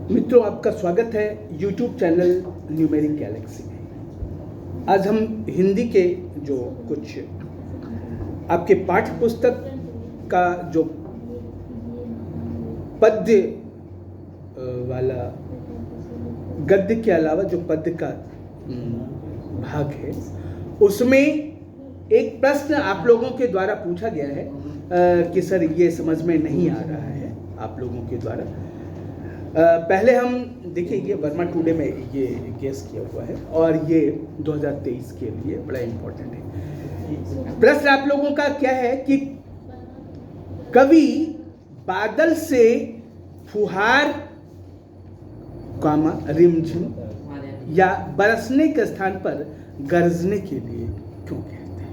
मित्रों, आपका स्वागत है YouTube चैनल न्यूमेरिक गैलेक्सी में। आज हम हिंदी के जो कुछ आपके पाठ्य पुस्तक का जो पद्य वाला गद्य के अलावा जो पद्य का भाग है, उसमें एक प्रश्न आप लोगों के द्वारा पूछा गया है कि सर ये समझ में नहीं आ रहा है आप लोगों के द्वारा। पहले हम देखिए, ये वर्मा टुडे में ये केस किया हुआ है और ये 2023 के लिए बड़ा इम्पोर्टेंट है। प्रश्न आप लोगों का क्या है कि कवि बादल से फुहार रिमझिम या बरसने के स्थान पर गरजने के लिए क्यों कहते हैं?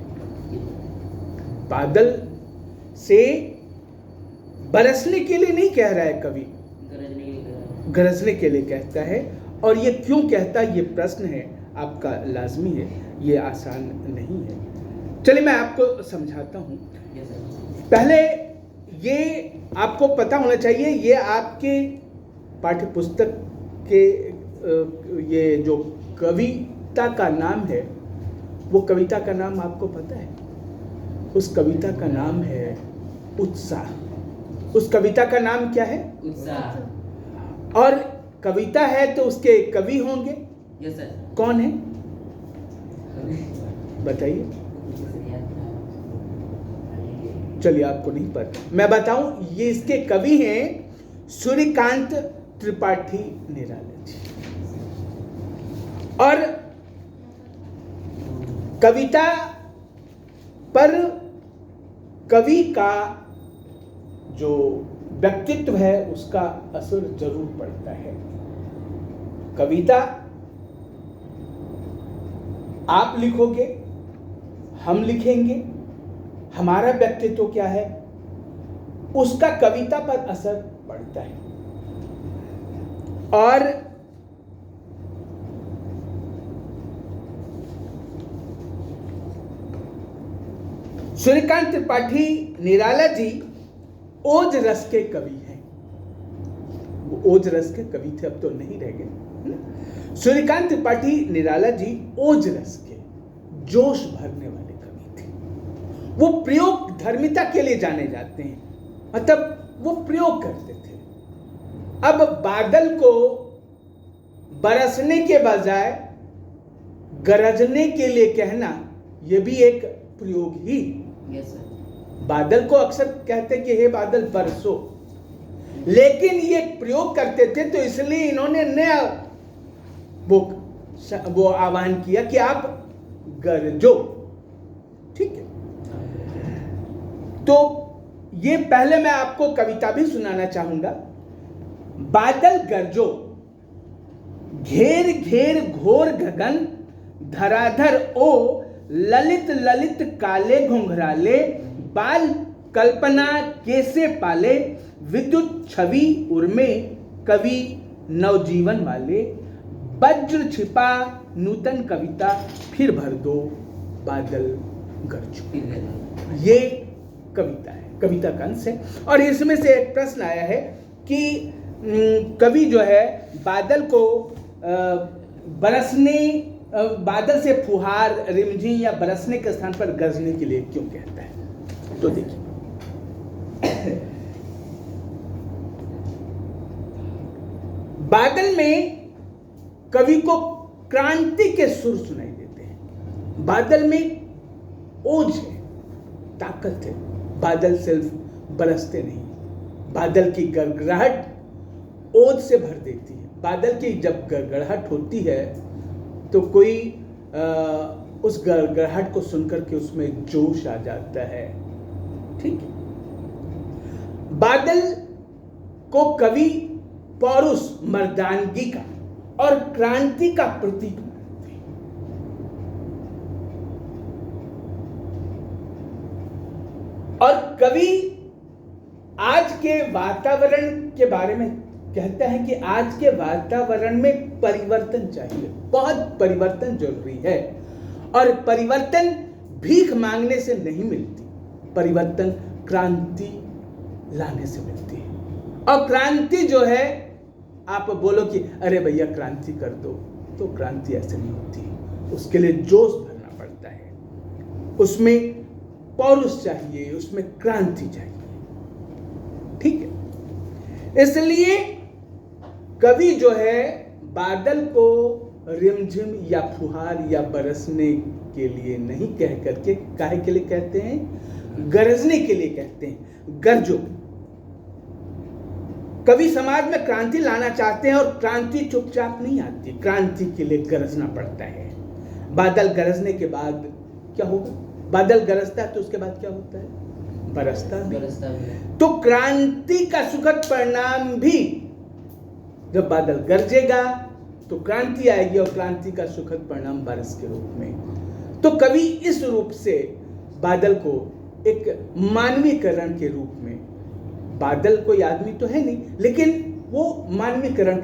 बादल से बरसने के लिए नहीं कह रहा है कवि, गरजने के लिए कहता है। और ये क्यों कहता है, ये प्रश्न है आपका, लाजमी है, ये आसान नहीं है। चलिए मैं आपको समझाता हूँ। पहले ये आपको पता होना चाहिए, ये आपके पाठ्य पुस्तक के ये जो कविता का नाम है, वो कविता का नाम आपको पता है? उस कविता का नाम है उत्साह। उस कविता का नाम क्या है? उत्साह। और कविता है तो उसके कवि होंगे। Yes sir. कौन है बताइए? चलिए, आपको नहीं पता, मैं बताऊं। ये इसके कवि हैं सूर्यकांत त्रिपाठी निराला जी। और कविता पर कवि का जो व्यक्तित्व है उसका असर जरूर पड़ता है। कविता आप लिखोगे, हम लिखेंगे, हमारा व्यक्तित्व क्या है उसका कविता पर असर पड़ता है। और सूर्यकांत त्रिपाठी निराला जी ओज रस के कवि हैं। वो ओज रस के कवि थे, अब तो नहीं रह गए। सूर्यकांत त्रिपाठी निराला जी ओज रस के, जोश भरने वाले कवि थे। वो प्रयोग धर्मिता के लिए जाने जाते हैं, मतलब वो प्रयोग करते थे। अब बादल को बरसने के बजाय गरजने के लिए कहना, यह भी एक प्रयोग ही। Yes sir. बादल को अक्सर कहते कि हे बादल बरसो, लेकिन ये प्रयोग करते थे तो इसलिए इन्होंने नया वो आह्वान किया कि आप गरजो। ठीक है, तो ये पहले मैं आपको कविता भी सुनाना चाहूंगा। बादल गरजो, घेर घेर घोर गगन, धराधर ओ ललित ललित काले घुंघराले, बाल कल्पना कैसे पाले, विद्युत छवि उर्मे कवि नवजीवन वाले, वज्र छिपा नूतन कविता फिर भर दो बादल गरजो। ये कविता है, कविता का अंश है। और इसमें से एक प्रश्न आया है कि कवि जो है बादल को बादल से फुहार रिमझिम या बरसने के स्थान पर गरजने के लिए क्यों कहता है? तो देखिए, बादल में कवि को क्रांति के सुर सुनाई देते हैं। बादल में ओज है, ताकत है। बादल सिर्फ बरसते नहीं, बादल की गड़गड़ाहट ओज से भर देती है। बादल की जब गड़गड़ाहट होती है तो कोई उस गड़गड़ाहट को सुनकर के उसमें जोश आ जाता है। ठीक है, बादल को कवि पौरुष, मर्दानगी का और क्रांति का प्रतीक मानते हैं। और कवि आज के वातावरण के बारे में कहता है कि आज के वातावरण में परिवर्तन चाहिए, बहुत परिवर्तन जरूरी है। और परिवर्तन भीख मांगने से नहीं मिलती, परिवर्तन क्रांति लाने से मिलती है। और क्रांति जो है आप बोलो कि अरे भैया क्रांति कर दो, तो क्रांति ऐसे नहीं होती। उसके लिए जोश भरना पड़ता है, उसमें पौरुष चाहिए, उसमें क्रांति चाहिए। ठीक है, इसलिए कवि जो है बादल को रिमझिम या फुहार या बरसने के लिए नहीं कह करके काहे के लिए कहते हैं? गरजने के लिए कहते हैं। गरजो। कवि समाज में क्रांति लाना चाहते हैं, और क्रांति चुपचाप नहीं आती, क्रांति के लिए गरजना पड़ता है। बादल गरजने के बाद क्या होगा? बादल गरजता है तो उसके बाद क्या होता है? बरसता भी। तो क्रांति का सुखद परिणाम भी, जब बादल गरजेगा तो क्रांति आएगी, और क्रांति का सुखद परिणाम बारिश के रूप में। तो कवि इस रूप से बादल को एक मानवीकरण के रूप में, बादल कोई आदमी तो है नहीं, लेकिन वो मानवीकरण